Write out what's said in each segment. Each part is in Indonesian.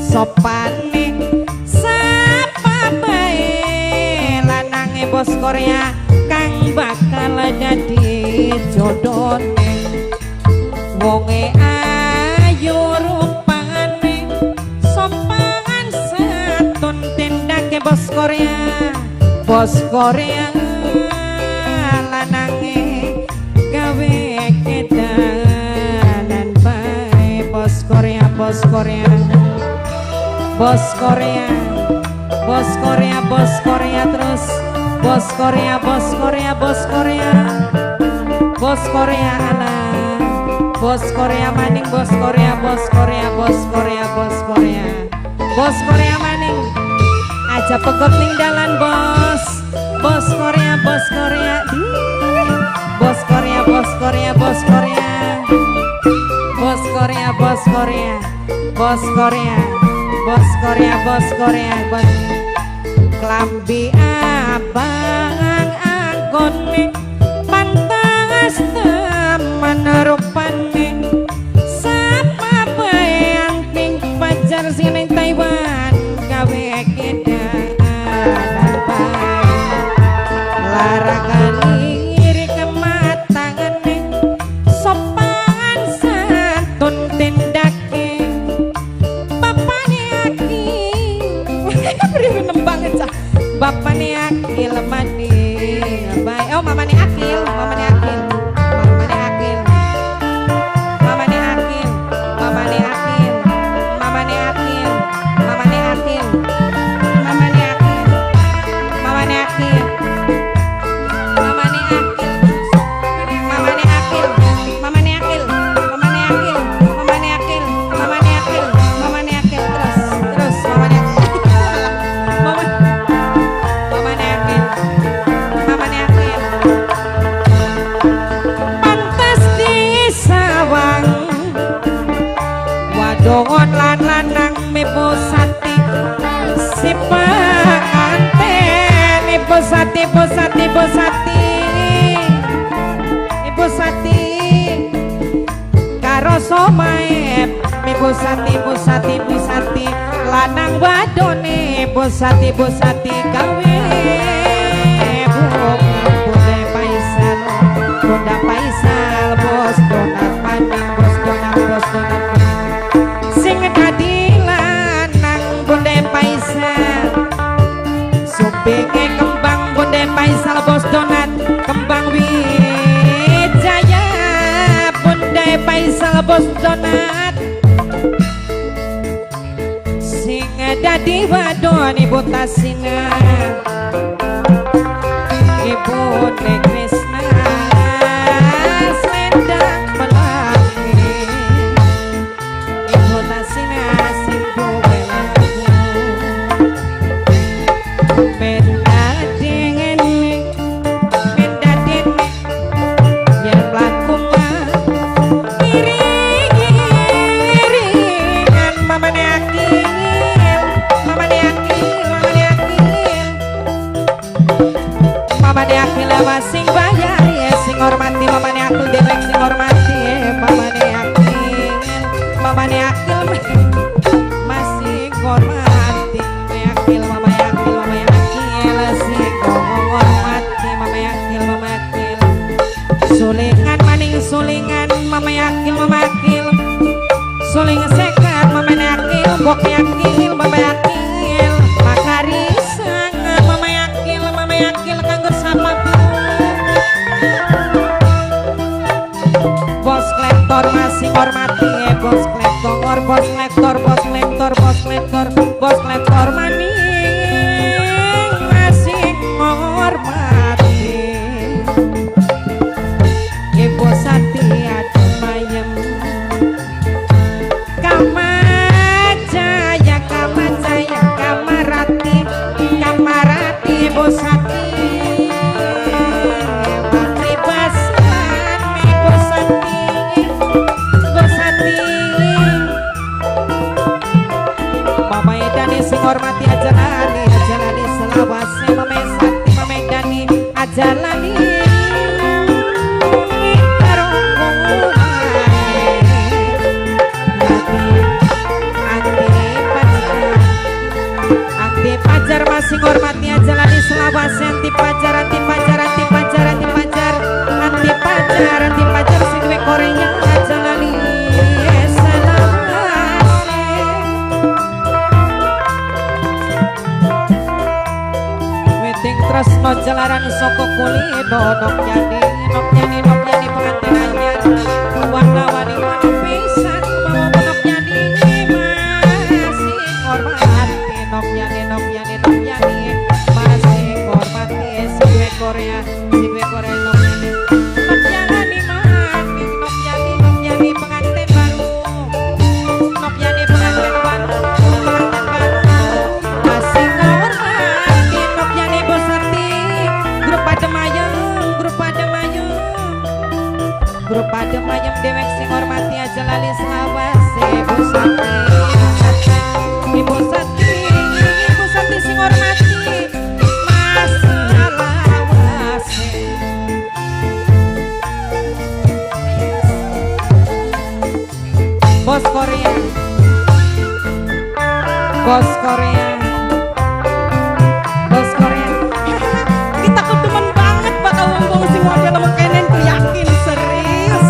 Sopane sapa bae lanange bos Korea kang bakal dadi jodone wonge ayu rupane sopan satun tindake bos Korea lanange gawe kedalan bae bos Korea bos Korea bos Korea terus bos Korea ala bos Korea maning bos Korea maning aja pegok ning dalan bos Korea bos Korea klambi abang anggone pantas teman rupane sapa bae angking pajar sing Taiwan gawe kedalan bae laragan iri kematangane sopan santun tindake bapane aki banget cah bapane akil maning bae oh mamane akil dongon lan lanang mipo sati si penganten ibu sati karo somae ibu sati lanang wadone ibu sati gawe bunda paisal bos donat maning bos donat sing kadilan nang Bunda Paisal supinge kembang Bunda Paisal bos donat kembang Wijaya Bunda Paisal bos donat sing dadi wadon ibu Tasina ibu Krisna sing bayari sing hormati mamane akil dewek sing hormati mamane akil mamane akil masih hormati mamane akil mamane akil mamane akil sing hormati mamane akil mamane akil sulingan maning sulingan mamane akil mamane akil suling sekat mamane akil bok akil mamane akil makarisang mamane akil kanggo sapa bos kolektor masih hormati bos kolektor bos kolektor bos kolektor bos kolektor bos kolektor maning masih hormati ibu Satya Mayem Kamajaya Kamajaya Kamarati Kamarati ibu Satya hormati ajalani selawase mame sakti mame dani ajalani anti pajar masih hormati ajalani selawase anti pajar anti pajar anti pajar anti pajar anti pajar anti pajar sing duwe Korea ajalani tresno jalaran soko kulit nok nyani pengantin anyar wani pisan mau nok nyani masih hormati nok nyani masih hormati siwe Korea nok nyani pengantin baru nok nyani pengantin baru masih hormati nok nyani grup pada mayem dewek sing hormati aja lali selawase ibu Sati sing hormati mas selawase bos Korea kita kedemen banget bakal ngomong sing model sama kenen tuh yakin serius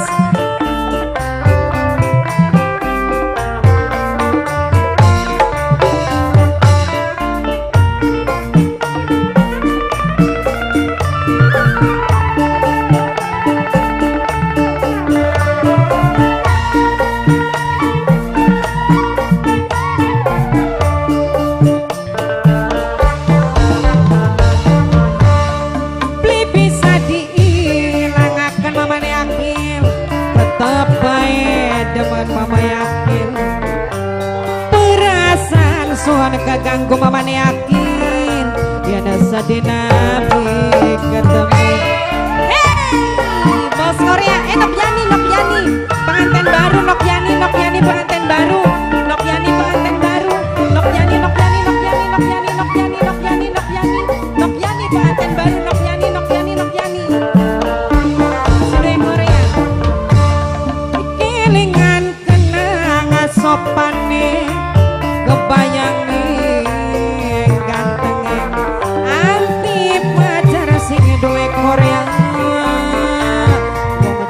kaganggu mamane yakin ya nasa dinabi ketemu bos Korea Nok Yani pengantin baru Nok Yani pengantin baru Nok Yani pengantin baru Nok Yani pengantin baru Nok Yani sudah Korea kelingan kenang sopane kebayang Korea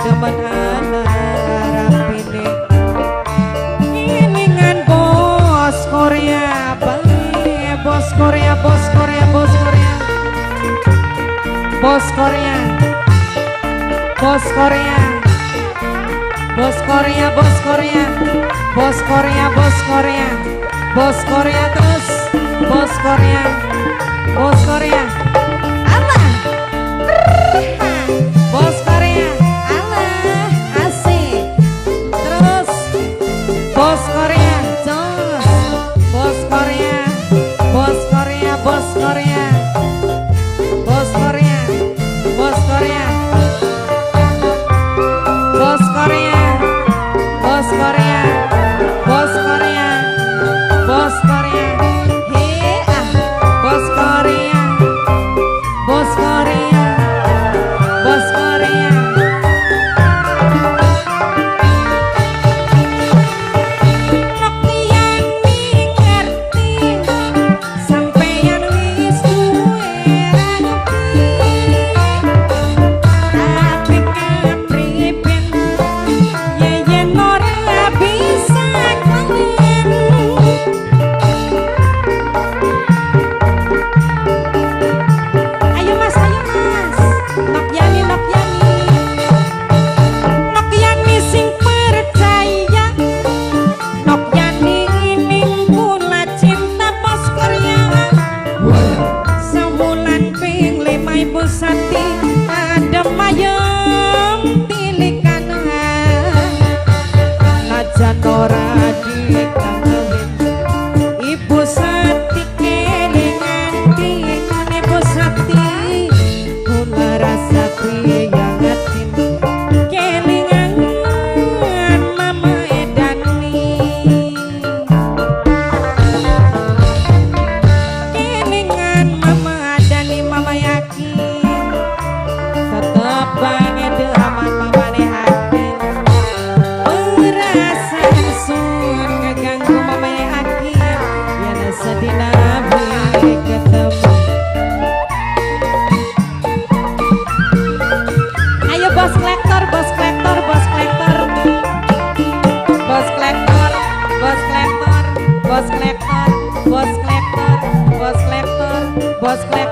teman-teman rapine iningan bos Korea bos Korea terus bos Korea Allah bos Korea Allah asik terus bos Korea jos bos Korea bos Korea bos Korea bos Korea bos Korea bos Korea bos Korea bos Korea bos Korea bos Korea Bos kolektor